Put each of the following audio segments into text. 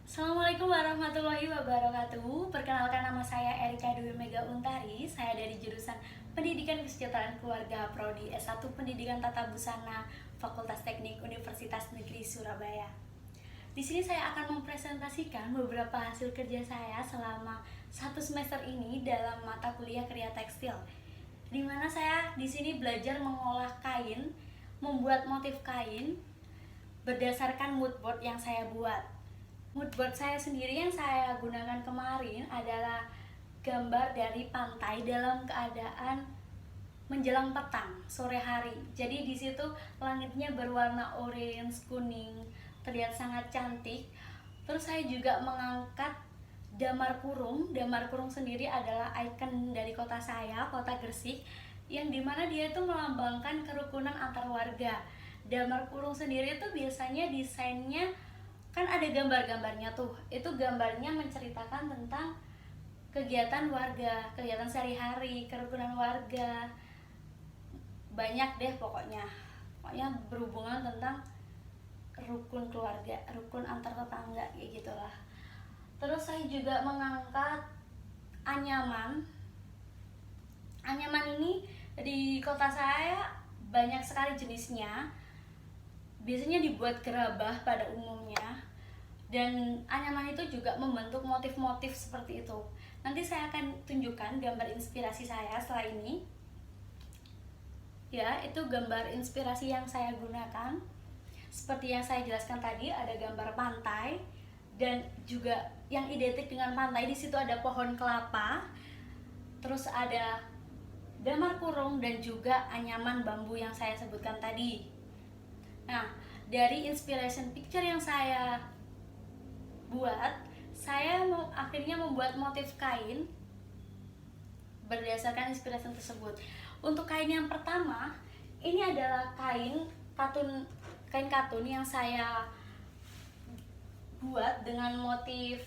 Assalamualaikum warahmatullahi wabarakatuh. Perkenalkan, nama saya Erika Dwi Mega Untari. Saya dari jurusan Pendidikan Kesejahteraan Keluarga Prodi S1 Pendidikan Tata Busana Fakultas Teknik Universitas Negeri Surabaya. Di sini saya akan mempresentasikan beberapa hasil kerja saya selama 1 semester ini dalam mata kuliah Kriya Tekstil. Di mana saya di sini belajar mengolah kain, membuat motif kain berdasarkan mood board yang saya buat. Mood board saya sendiri yang saya gunakan kemarin adalah gambar dari pantai dalam keadaan menjelang petang, sore hari. Jadi di situ langitnya berwarna orange, kuning, terlihat sangat cantik. Terus saya juga mengangkat Damar Kurung. Damar Kurung sendiri adalah ikon dari kota saya, kota Gresik, yang dimana dia itu melambangkan kerukunan antar warga. Damar Kurung sendiri itu biasanya desainnya kan ada gambar-gambarnya tuh. Itu gambarnya menceritakan tentang kegiatan warga, kegiatan sehari-hari, kerukunan warga. Banyak deh pokoknya. Pokoknya berhubungan tentang rukun keluarga, rukun antar tetangga, kayak gitulah. Terus saya juga mengangkat anyaman. Anyaman ini di kota saya banyak sekali jenisnya. Biasanya dibuat gerabah pada umumnya, dan anyaman itu juga membentuk motif-motif seperti itu. Nanti saya akan tunjukkan gambar inspirasi saya setelah ini. Ya, itu gambar inspirasi yang saya gunakan. Seperti yang saya jelaskan tadi, ada gambar pantai dan juga yang identik dengan pantai, di situ ada pohon kelapa. Terus ada Damar Kurung dan juga anyaman bambu yang saya sebutkan tadi. Nah, dari inspiration picture yang saya buat, saya akhirnya membuat motif kain berdasarkan inspirasi tersebut. Untuk kain yang pertama, ini adalah kain katun yang saya buat dengan motif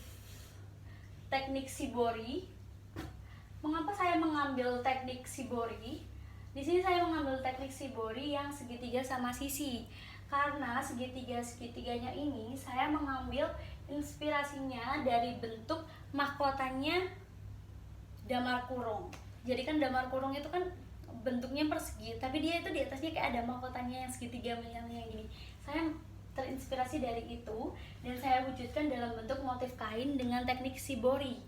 teknik shibori. Mengapa saya mengambil teknik shibori? Di sini saya mengambil teknik shibori yang segitiga sama sisi, karena segitiga-segitiganya ini saya mengambil inspirasinya dari bentuk mahkotanya Damar Kurung. Jadi kan Damar Kurung itu kan bentuknya persegi, tapi dia itu di atasnya kayak ada mahkotanya yang segitiga yang gini. Saya terinspirasi dari itu dan saya wujudkan dalam bentuk motif kain dengan teknik shibori.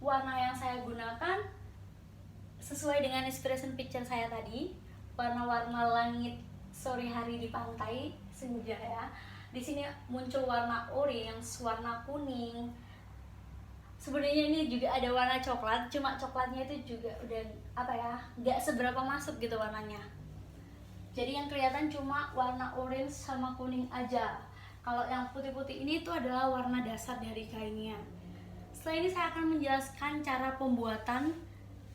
Warna yang saya gunakan sesuai dengan inspiration picture saya tadi, warna-warna langit sore hari di pantai senja ya. Di sini muncul warna orange, warna kuning. Sebenarnya ini juga ada warna coklat, cuma coklatnya itu juga udah nggak seberapa masuk gitu warnanya. Jadi yang kelihatan cuma warna orange sama kuning aja. Kalau yang putih-putih ini itu adalah warna dasar dari kainnya. Setelah ini saya akan menjelaskan cara pembuatan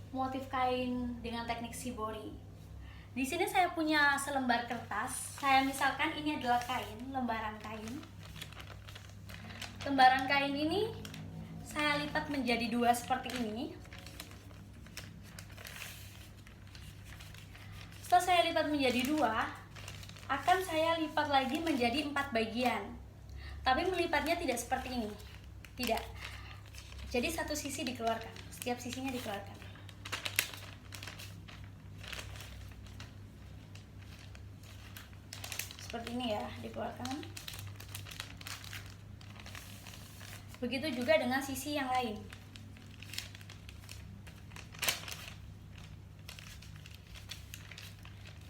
motif kain dengan teknik shibori. Di sini saya punya selembar kertas. Saya misalkan ini adalah kain, lembaran kain. Lembaran kain ini saya lipat menjadi 2 seperti ini. Setelah saya lipat menjadi 2, akan saya lipat lagi menjadi 4 bagian. Tapi melipatnya tidak seperti ini. Tidak. Jadi satu sisi dikeluarkan, setiap sisinya dikeluarkan. Seperti ini ya, dikeluarkan. Begitu juga dengan sisi yang lain.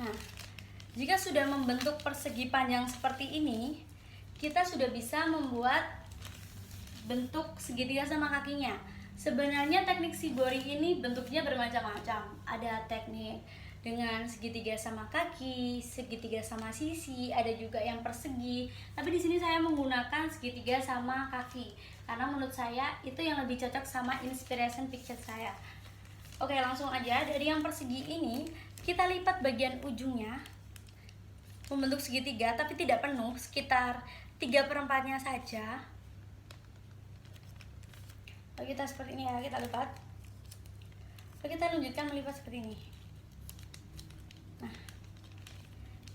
Nah, jika sudah membentuk persegi panjang seperti ini, kita sudah bisa membuat bentuk segitiga sama kakinya. Sebenarnya teknik shibori ini bentuknya bermacam-macam. Ada teknik dengan segitiga sama kaki, segitiga sama sisi, ada juga yang persegi. Tapi di sini saya menggunakan segitiga sama kaki karena menurut saya itu yang lebih cocok sama inspiration picture saya. Oke, langsung aja. Dari yang persegi ini kita lipat bagian ujungnya membentuk segitiga, tapi tidak penuh, sekitar 3/4-nya saja. Lalu kita seperti ini ya, kita lipat. Lalu kita lanjutkan melipat seperti ini. Nah,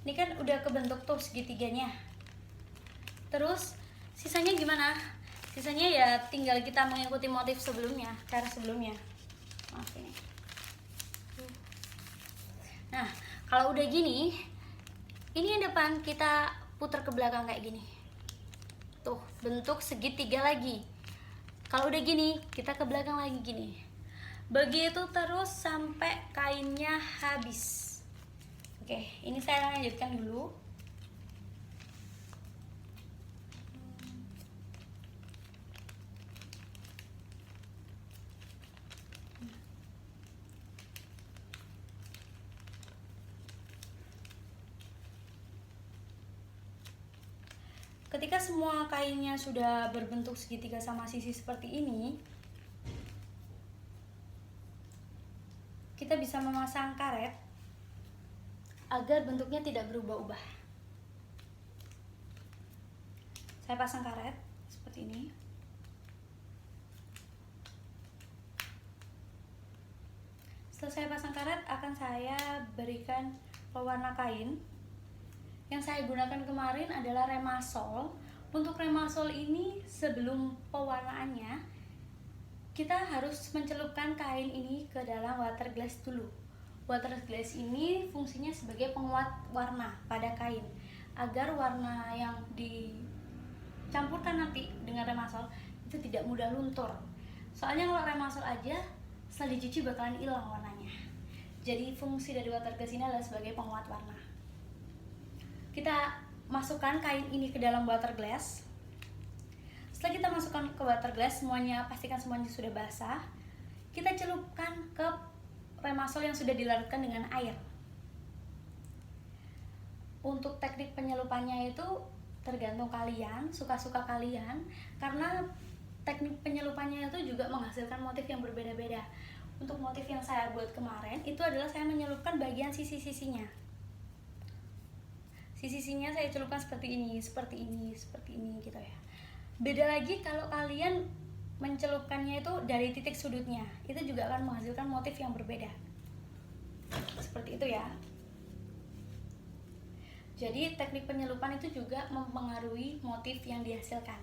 ini kan udah kebentuk tuh segitiganya. Terus Sisanya gimana? Sisanya ya tinggal kita mengikuti motif sebelumnya, cara sebelumnya. Maaf ini. Nah, kalau udah gini, ini yang depan kita putar ke belakang kayak gini. Tuh, bentuk segitiga lagi. Kalau udah gini, kita ke belakang lagi gini. Begitu terus sampai kainnya habis. Oke, ini saya lanjutkan dulu. Ketika semua kainnya sudah berbentuk segitiga sama sisi seperti ini, kita bisa memasang karet agar bentuknya tidak berubah-ubah. Saya pasang karet seperti ini. Setelah saya pasang karet, akan saya berikan pewarna kain. Yang saya gunakan kemarin adalah Remasol. Untuk Remasol ini sebelum pewarnaannya kita harus mencelupkan kain ini ke dalam water glass dulu. Water glass ini fungsinya sebagai penguat warna pada kain agar warna yang dicampurkan nanti dengan Remasol itu tidak mudah luntur. Soalnya kalau Remasol aja setelah dicuci bakalan hilang warnanya. Jadi fungsi dari water glass ini adalah sebagai penguat warna. Kita masukkan kain ini ke dalam water glass. Setelah kita masukkan ke water glass, pastikan semuanya sudah basah. Kita celupkan ke Remasol yang sudah dilarutkan dengan air. Untuk teknik penyelupannya itu tergantung kalian, suka-suka kalian, karena teknik penyelupannya itu juga menghasilkan motif yang berbeda-beda. Untuk motif yang saya buat kemarin itu adalah saya menyelupkan bagian sisi-sisinya. Sisinya saya celupkan seperti ini gitu ya. Beda lagi kalau kalian mencelupkannya itu dari titik sudutnya, itu juga akan menghasilkan motif yang berbeda. Seperti itu ya. Jadi teknik penyelupan itu juga mempengaruhi motif yang dihasilkan.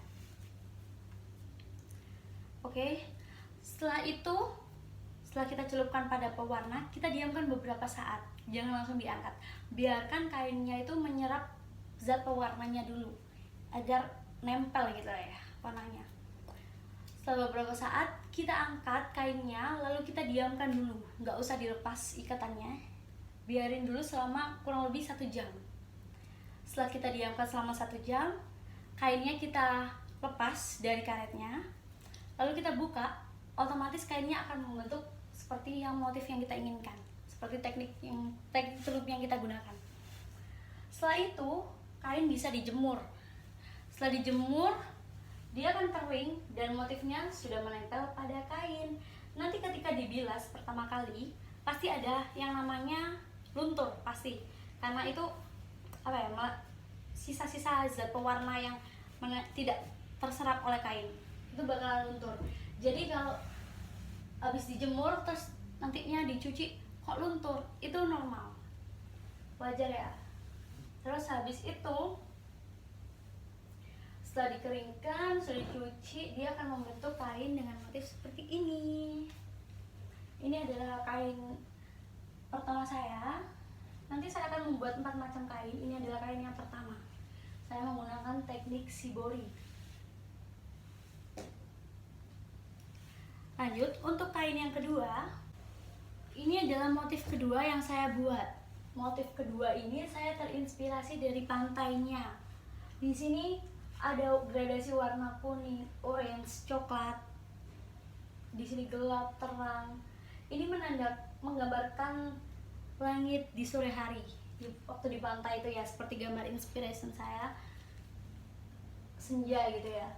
Oke, setelah kita celupkan pada pewarna, kita diamkan beberapa saat. Jangan langsung diangkat. Biarkan kainnya itu menyerap zat pewarnanya dulu agar nempel gitu ya warnanya. Setelah beberapa saat kita angkat kainnya, lalu kita diamkan dulu. Nggak usah dilepas ikatannya. Biarin dulu selama kurang lebih 1 jam. Setelah kita diamkan selama 1 jam, kainnya kita lepas dari karetnya. Lalu kita buka, otomatis kainnya akan membentuk seperti yang motif yang kita inginkan. Seperti teknik celup yang kita gunakan. Setelah itu kain bisa dijemur. Setelah dijemur dia akan kering dan motifnya sudah menempel pada kain. Nanti ketika dibilas pertama kali pasti ada yang namanya luntur, pasti, karena itu sisa-sisa zat pewarna yang tidak terserap oleh kain itu bakal luntur. Jadi kalau habis dijemur terus nantinya dicuci kok luntur, itu normal, wajar ya. Terus habis itu setelah dikeringkan, sudah dicuci, dia akan membentuk kain dengan motif seperti ini. Ini adalah kain pertama saya. Nanti saya akan membuat 4 macam kain. Ini adalah kain yang pertama. Saya menggunakan teknik shibori. Lanjut, untuk kain yang kedua, ini adalah motif kedua yang saya buat. Motif kedua ini saya terinspirasi dari pantainya. Di sini ada gradasi warna kuning, orange, coklat. Di sini gelap, terang. Ini menggambarkan langit di sore hari. Waktu di pantai itu ya, seperti gambar inspiration saya. Senja gitu ya.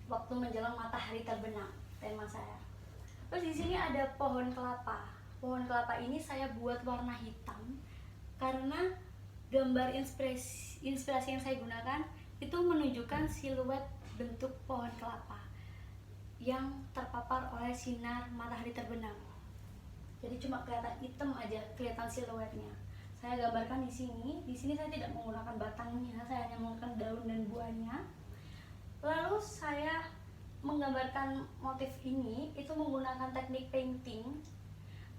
Waktu menjelang matahari terbenam, tema saya. Terus di sini ada pohon kelapa. Pohon kelapa ini saya buat warna hitam karena gambar inspirasi yang saya gunakan itu menunjukkan siluet bentuk pohon kelapa yang terpapar oleh sinar matahari terbenam. Jadi cuma kelihatan hitam aja, kelihatan siluetnya. Saya gambarkan di sini. Di sini saya tidak menggunakan batangnya, saya hanya menggunakan daun dan buahnya. Lalu saya menggambarkan motif ini itu menggunakan teknik painting.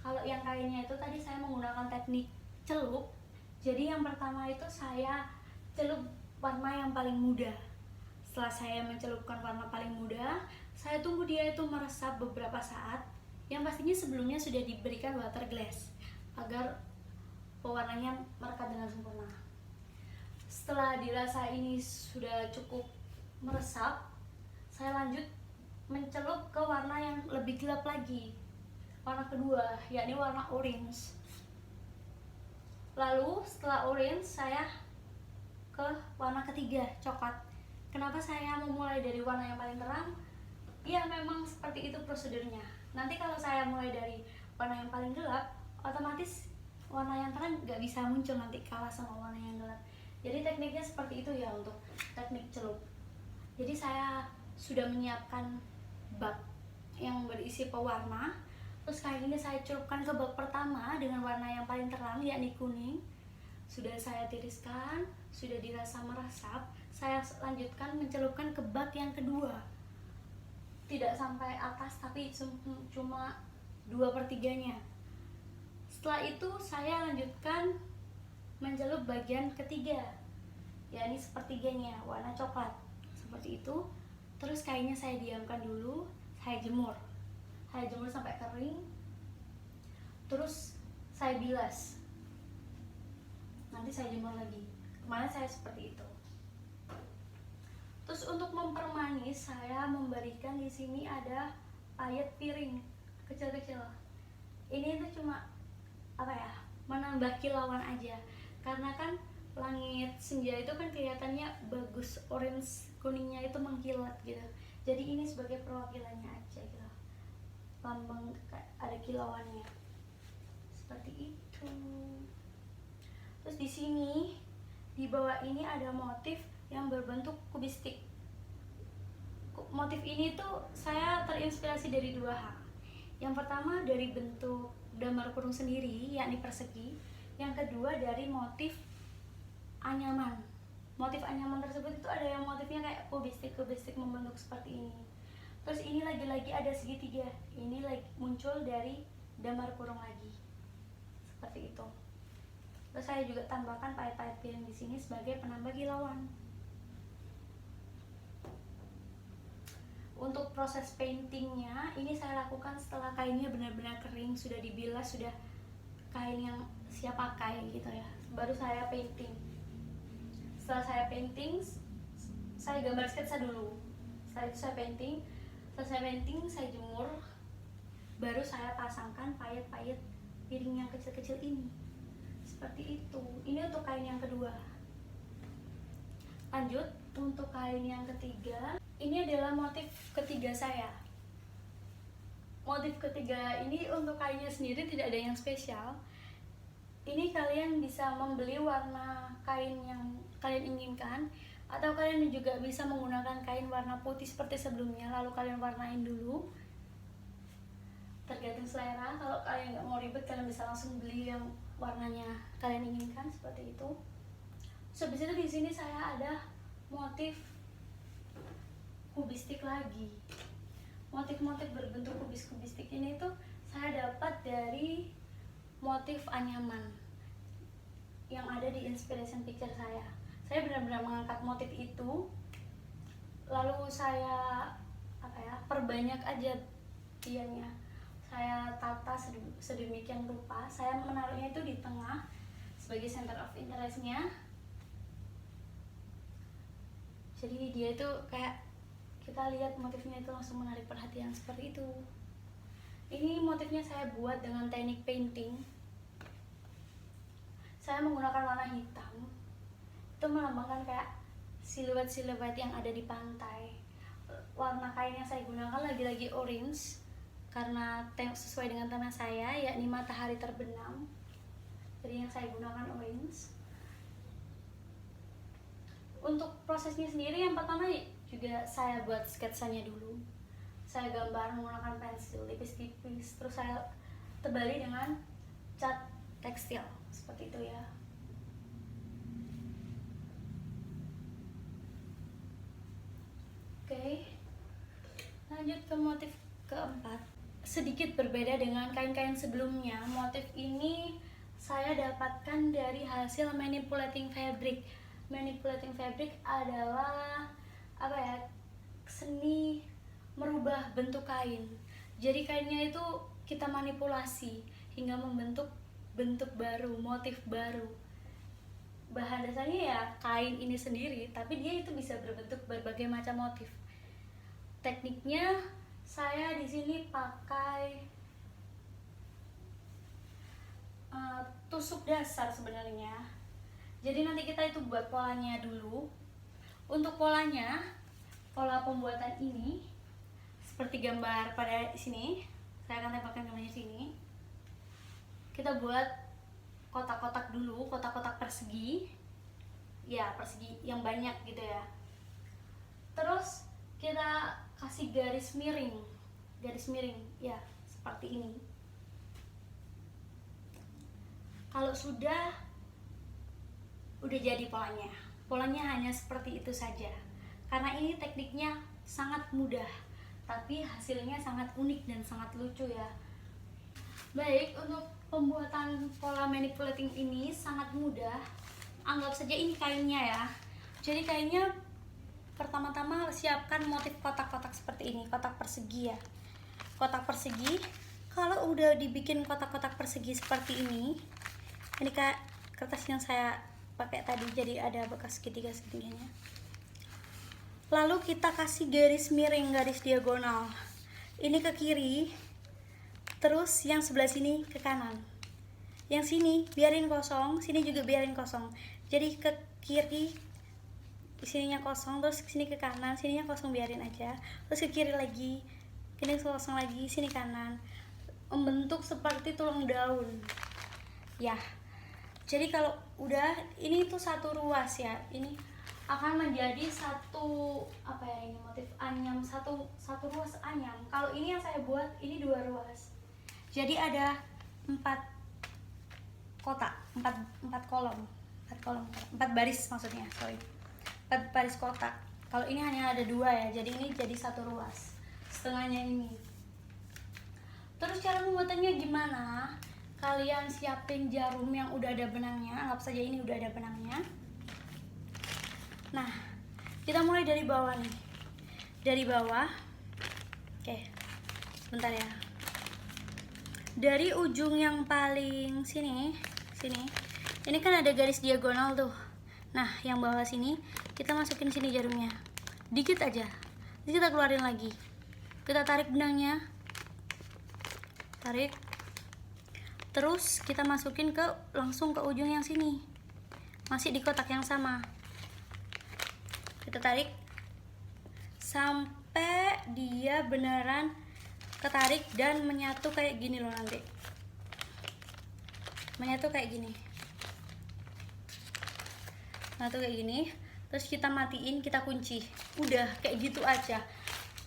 Kalau yang kainnya itu tadi saya menggunakan teknik celup. Jadi yang pertama itu saya celup warna yang paling muda. Setelah saya mencelupkan warna paling muda, saya tunggu dia itu meresap beberapa saat. Yang pastinya sebelumnya sudah diberikan water glass agar pewarnanya merekat dengan sempurna. Setelah dirasa ini sudah cukup meresap, saya lanjut mencelup ke warna yang lebih gelap lagi, warna kedua, yakni warna orange. Lalu setelah orange saya ke warna ketiga, coklat. Kenapa saya memulai dari warna yang paling terang? Ya memang seperti itu prosedurnya. Nanti kalau saya mulai dari warna yang paling gelap, otomatis warna yang terang nggak bisa muncul nanti, kalah sama warna yang gelap. Jadi tekniknya seperti itu ya untuk teknik celup. Jadi saya sudah menyiapkan bak yang berisi pewarna. Terus kain ini saya celupkan ke bak pertama dengan warna yang paling terang, yakni kuning. Sudah saya tiriskan, sudah dirasa meresap. Saya lanjutkan mencelupkan ke bak yang kedua. Tidak sampai atas, tapi cuma 2/3-nya. Setelah itu saya lanjutkan mencelup bagian ketiga, yakni sepertiganya, warna coklat. Seperti itu. Terus kainnya saya diamkan dulu, saya jemur sampai kering. Terus saya bilas, nanti saya jemur lagi. Kemarin saya seperti itu. Terus untuk mempermanis, saya memberikan di sini ada payet piring kecil-kecil. Ini tuh cuma menambah kilauan aja, karena kan langit senja itu kan kelihatannya bagus, orange kuningnya itu mengkilat gitu. Jadi ini sebagai perwakilannya aja gitu, lambang ada kilauannya seperti itu. Terus di sini di bawah ini ada motif yang berbentuk kubistik. Motif ini tuh saya terinspirasi dari 2 hal. Yang pertama dari bentuk damar kurung sendiri, yakni persegi. Yang kedua dari motif anyaman. Motif anyaman tersebut itu ada yang motifnya kayak kubistik membentuk seperti ini. Terus ini lagi-lagi ada segitiga. Ini lagi muncul dari damar kurung lagi. Seperti itu. Terus saya juga tambahkan payet-payet piring di sini sebagai penambah kilauan. Untuk proses paintingnya ini saya lakukan setelah kainnya benar-benar kering, sudah dibilas, sudah kain yang siap pakai gitu ya. Baru saya painting. Setelah saya painting, saya gambar sketsa dulu. Setelah itu saya painting. Setelah saya painting, saya jemur. Baru saya pasangkan payet-payet piring yang kecil-kecil ini. Seperti itu. Ini untuk kain yang kedua. Lanjut untuk kain yang ketiga. Ini adalah motif ketiga saya. Motif ketiga ini untuk kainnya sendiri tidak ada yang spesial. Ini kalian bisa membeli warna kain yang kalian inginkan, atau kalian juga bisa menggunakan kain warna putih seperti sebelumnya, lalu kalian warnain dulu. Tergantung selera. Kalau kalian nggak mau ribet, kalian bisa langsung beli yang warnanya kalian inginkan seperti itu. Habis itu di sini saya ada motif kubistik lagi. Motif-motif berbentuk kubistik ini tuh saya dapat dari motif anyaman yang ada di inspiration picture saya. Saya benar-benar mengangkat motif itu, lalu saya perbanyak aja dianya. Saya tata sedemikian rupa. Saya menaruhnya itu di tengah sebagai center of interest-nya. Jadi dia itu kayak kita lihat motifnya itu langsung menarik perhatian seperti itu. Ini motifnya saya buat dengan teknik painting. Saya menggunakan warna hitam. Itu melambangkan kayak siluet-siluet yang ada di pantai. Warna kain yang saya gunakan lagi-lagi orange karena sesuai dengan tema saya, yakni matahari terbenam. Jadi yang saya gunakan orange. Untuk prosesnya sendiri, yang pertama juga saya buat sketsanya dulu. Saya gambar menggunakan pensil tipis-tipis, terus saya tebali dengan cat tekstil seperti itu ya. ke motif keempat, sedikit berbeda dengan kain-kain sebelumnya. Motif ini saya dapatkan dari hasil manipulating fabric. Manipulating fabric adalah apa ya, seni merubah bentuk kain. Jadi kainnya itu kita manipulasi hingga membentuk bentuk baru, motif baru. Bahan dasarnya ya kain ini sendiri, tapi dia itu bisa berbentuk berbagai macam motif. Tekniknya saya di sini pakai tusuk dasar sebenarnya. Jadi nanti kita itu buat polanya dulu. Untuk polanya, pola pembuatan ini seperti gambar pada sini. Saya akan tempelkan gambarnya sini. Kita buat kotak-kotak dulu, kotak-kotak persegi. Ya, persegi yang banyak gitu ya. Terus kita kasih garis miring. Garis miring, ya, seperti ini. Kalau sudah jadi polanya. Polanya hanya seperti itu saja. Karena ini tekniknya sangat mudah, tapi hasilnya sangat unik dan sangat lucu ya. Baik, untuk pembuatan pola manipulating ini sangat mudah. Anggap saja ini kainnya ya. Jadi kainnya pertama-tama siapkan motif kotak-kotak seperti ini, kotak persegi ya. Kotak persegi, kalau udah dibikin kotak-kotak persegi seperti ini kak kertas yang saya pakai tadi, jadi ada bekas segitiga-segitiganya. Lalu kita kasih garis miring, garis diagonal. Ini ke kiri, terus yang sebelah sini ke kanan. Yang sini biarin kosong, sini juga biarin kosong. Jadi ke kiri sininya kosong, terus sini ke kanan, sininya kosong biarin aja. Terus ke kiri lagi, sini kosong lagi, sini kanan. Membentuk seperti tulang daun. Ya. Jadi kalau udah ini tuh satu ruas ya. Ini akan menjadi satu apa ya, ini motif anyam, satu ruas anyam. Kalau ini yang saya buat ini 2 ruas. Jadi ada 4 kotak, 4 kolom, 4 baris maksudnya, sorry. 4 baris kotak. Kalau ini hanya ada 2 ya, jadi ini jadi satu ruas. Setengahnya ini. Terus cara pembuatannya gimana? Kalian siapin jarum yang udah ada benangnya, anggap saja ini udah ada benangnya. Nah, kita mulai dari bawah nih. Dari bawah. Oke. Sebentar ya. Dari ujung yang paling sini. Ini kan ada garis diagonal tuh. Nah, yang bawah sini kita masukin sini jarumnya. Dikit aja. Terus kita keluarin lagi. Kita tarik benangnya. Tarik. Terus kita masukin langsung ke ujung yang sini. Masih di kotak yang sama. Kita tarik sampai dia beneran ketarik dan menyatu kayak gini loh nanti. Menyatu kayak gini. Menyatu kayak gini. Terus kita matiin, kita kunci. Udah kayak gitu aja.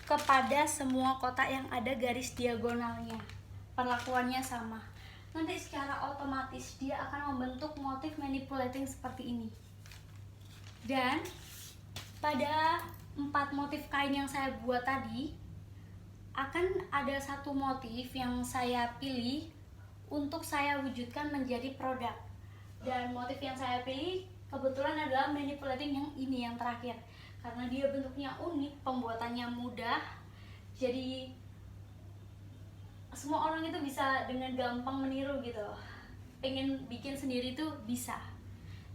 Kepada semua kotak yang ada garis diagonalnya. Perlakuannya sama. Nanti secara otomatis dia akan membentuk motif manipulating seperti ini. Dan pada 4 motif kain yang saya buat tadi akan ada satu motif yang saya pilih untuk saya wujudkan menjadi produk. Dan motif yang saya pilih kebetulan adalah manipulating yang ini, yang terakhir. Karena dia bentuknya unik, pembuatannya mudah, jadi semua orang itu bisa dengan gampang meniru gitu. Pengen bikin sendiri tuh bisa.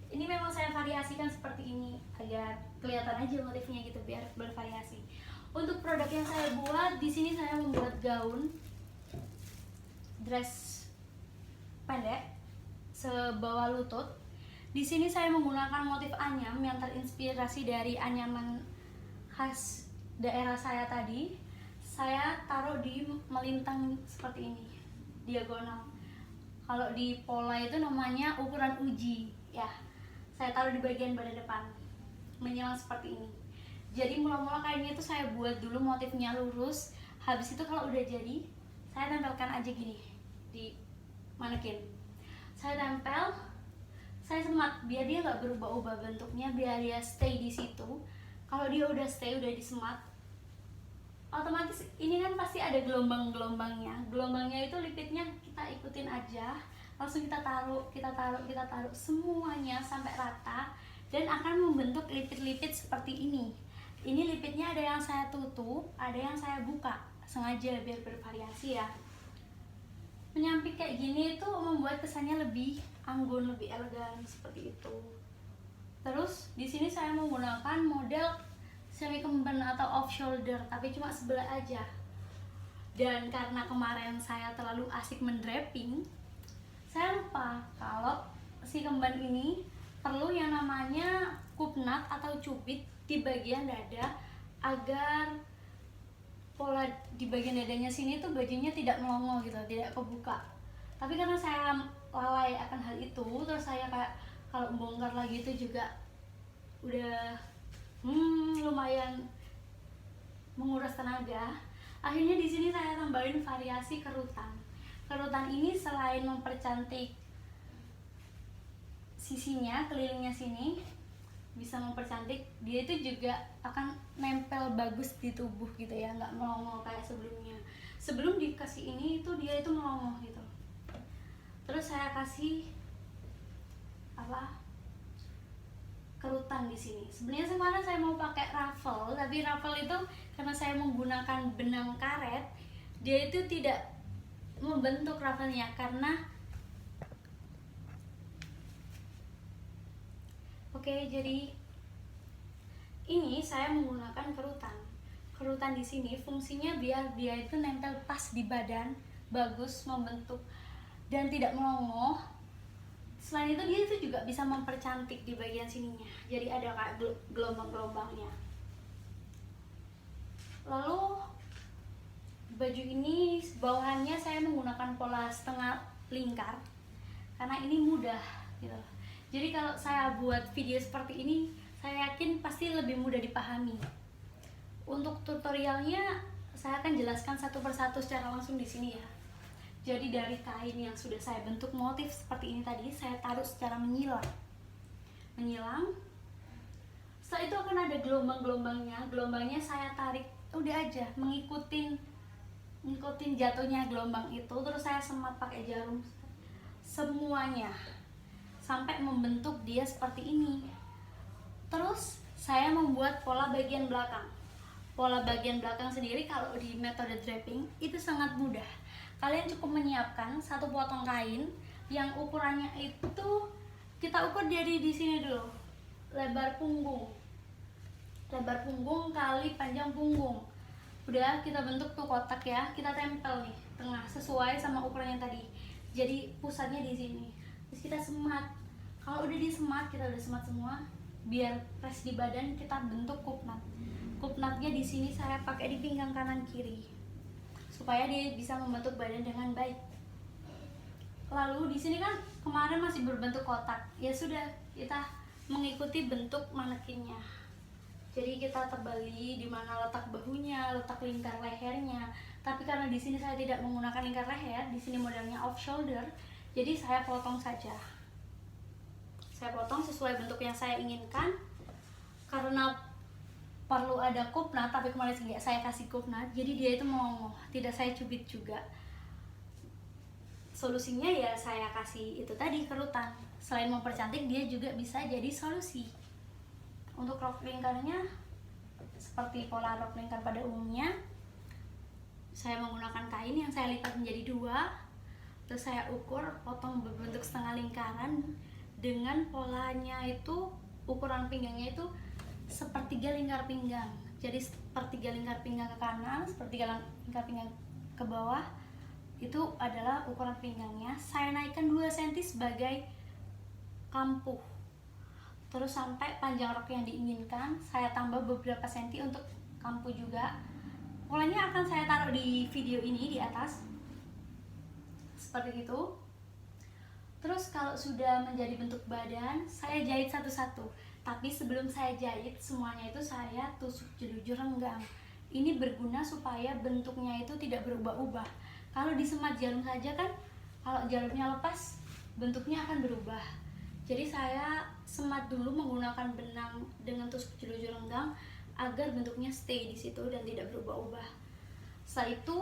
Ini memang saya variasikan seperti ini agar kelihatan aja motifnya gitu, biar bervariasi. Untuk produk yang saya buat di sini, saya membuat gaun dress pendek sebawah lutut. Di sini saya menggunakan motif anyam yang terinspirasi dari anyaman khas daerah saya tadi. Saya taruh di melintang seperti ini, diagonal. Kalau di pola itu namanya ukuran uji ya. Saya taruh di bagian badan depan, menyelang seperti ini. Jadi mula-mula kainnya itu saya buat dulu motifnya lurus. Habis itu kalau udah jadi, saya tempelkan aja gini di manekin. Saya tempel, saya semat biar dia nggak berubah-ubah bentuknya, biar dia stay di situ. Kalau dia udah stay, udah disemat, otomatis ini kan pasti ada gelombang-gelombangnya. Gelombangnya itu lipidnya kita ikutin aja, langsung kita taruh semuanya sampai rata dan akan membentuk lipid-lipid seperti ini. Ini lipidnya ada yang saya tutup, ada yang saya buka, sengaja biar bervariasi ya. Menyamping kayak gini itu membuat kesannya lebih anggun, lebih elegan seperti itu. Terus di sini saya menggunakan model semi kemben atau off shoulder, tapi cuma sebelah aja. Dan karena kemarin saya terlalu asik mendraping, saya lupa kalau si kemben ini perlu yang namanya kupnat atau cubit di bagian dada agar pola di bagian dadanya sini tuh bajunya tidak melongo gitu, tidak kebuka. Tapi karena saya lalai akan hal itu, terus saya kayak kalau bongkar lagi itu juga udah lumayan menguras tenaga. Akhirnya di sini saya tambahin variasi kerutan. Kerutan ini selain mempercantik sisinya, kelilingnya sini, bisa mempercantik, dia itu juga akan nempel bagus di tubuh gitu ya, nggak melongo kayak sebelumnya. Sebelum dikasih ini itu dia itu melongo gitu. Terus saya kasih kerutan di sini. Sebenarnya kemarin saya mau pakai ruffle, tapi ruffle itu karena saya menggunakan benang karet, dia itu tidak membentuk ruffle-nya karena jadi ini saya menggunakan kerutan. Kerutan di sini fungsinya biar dia itu nempel pas di badan, bagus membentuk dan tidak melongo. Selain itu dia itu juga bisa mempercantik di bagian sininya. Jadi ada kayak gelombang-gelombangnya. Lalu baju ini bawahannya saya menggunakan pola setengah lingkar karena ini mudah gitu. Jadi kalau saya buat video seperti ini, saya yakin pasti lebih mudah dipahami. Untuk tutorialnya saya akan jelaskan satu persatu secara langsung di sini ya. Jadi dari kain yang sudah saya bentuk motif seperti ini tadi, saya taruh secara menyilang. Setelah itu akan ada gelombang-gelombangnya. Gelombangnya saya tarik, udah aja ngikutin jatuhnya gelombang itu. Terus saya semat pakai jarum semuanya sampai membentuk dia seperti ini. Terus saya membuat pola bagian belakang. Pola bagian belakang sendiri kalau di metode draping itu sangat mudah. Kalian cukup menyiapkan satu potong kain yang ukurannya itu kita ukur dari di sini dulu. Lebar punggung kali panjang punggung. Udah kita bentuk tuh kotak ya, kita tempel nih tengah sesuai sama ukurannya tadi. Jadi pusatnya di sini. Terus kita semat. Kalau udah disemat, kita udah semat semua, biar press di badan kita bentuk kupnat. Kupnatnya di sini saya pakai di pinggang kanan kiri supaya dia bisa membentuk badan dengan baik. Lalu di sini kan kemarin masih berbentuk kotak. Ya sudah, kita mengikuti bentuk manekinnya. Jadi kita tebali di mana letak bahunya, letak lingkar lehernya. Tapi karena di sini saya tidak menggunakan lingkar leher, di sini modelnya off shoulder, jadi saya potong saja. Saya potong sesuai bentuk yang saya inginkan. Karena perlu ada kupnat, tapi kemarin saya kasih kupnat, jadi dia itu melongo, tidak saya cubit juga. Solusinya ya saya kasih itu tadi, kerutan. Selain mempercantik, dia juga bisa jadi solusi. Untuk rok lingkarnya seperti pola rok lingkar pada umumnya, saya menggunakan kain yang saya lipat menjadi 2. Terus saya ukur, potong berbentuk setengah lingkaran dengan polanya itu, ukuran pinggangnya itu sepertiga lingkar pinggang. Jadi sepertiga lingkar pinggang ke kanan, sepertiga lingkar pinggang ke bawah. Itu adalah ukuran pinggangnya. Saya naikkan 2 cm sebagai kampuh. Terus sampai panjang rok yang diinginkan, saya tambah beberapa senti untuk kampuh juga. Polanya akan saya taruh di video ini di atas. Seperti itu. Terus kalau sudah menjadi bentuk badan, saya jahit satu-satu. Tapi sebelum saya jahit, semuanya itu saya tusuk jelujur renggang. Ini berguna supaya bentuknya itu tidak berubah-ubah. Kalau disemat jarum saja kan, kalau jarumnya lepas, bentuknya akan berubah. Jadi saya semat dulu menggunakan benang dengan tusuk jelujur renggang agar bentuknya stay di situ dan tidak berubah-ubah. Setelah itu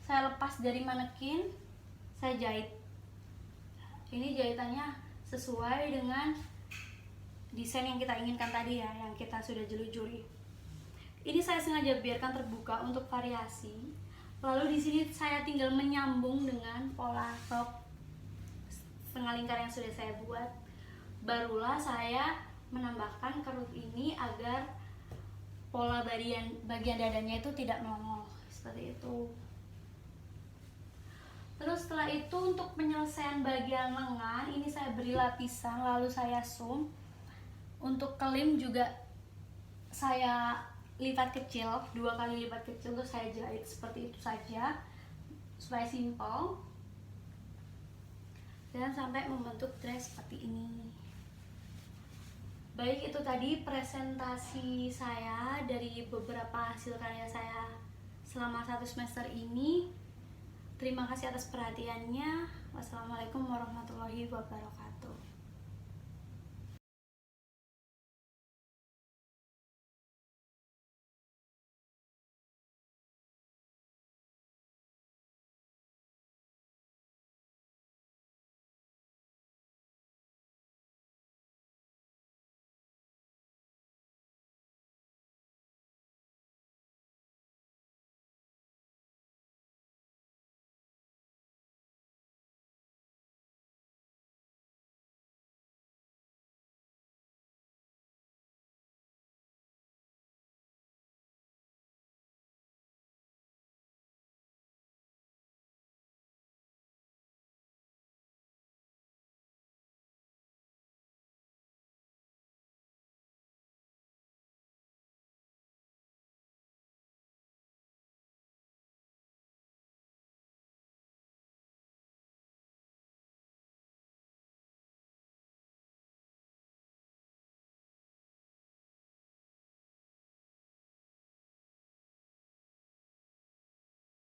saya lepas dari manekin, saya jahit. Ini jahitannya sesuai dengan desain yang kita inginkan tadi ya, yang kita sudah jelujuri. Ini saya sengaja biarkan terbuka untuk variasi. Lalu di sini saya tinggal menyambung dengan pola rok setengah lingkar yang sudah saya buat. Barulah saya menambahkan kerut ini agar pola bagian dadanya itu tidak melongok seperti itu. Terus setelah itu untuk penyelesaian bagian lengan ini saya beri lapisan, lalu saya zoom. Untuk kelim juga saya lipat kecil, 2 kali lipat kecil, terus saya jahit seperti itu saja supaya simpel dan sampai membentuk dress seperti ini. Baik, itu tadi presentasi saya dari beberapa hasil karya saya selama 1 semester ini. Terima kasih atas perhatiannya. Wassalamualaikum warahmatullahi wabarakatuh.